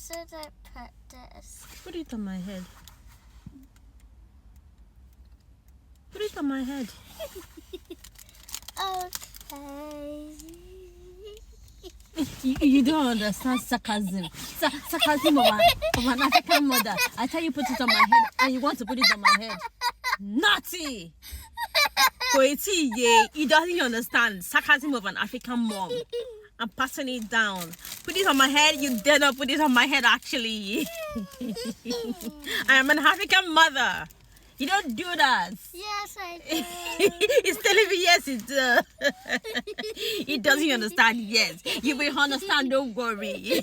should I put this? Put it on my head. Put it on my head. Okay. You don't understand sarcasm. Sarcasm of an African mother. I tell you put it on my head and you want to put it on my head. Naughty! Koiti, yeah, he doesn't understand sarcasm of an African mom. I'm passing it down. Put it on my head. You dare not put it on my head, actually. I am an African mother. You don't do that. Yes, I do. He's telling me yes, it does. He doesn't understand. Yes, you will understand. Don't worry.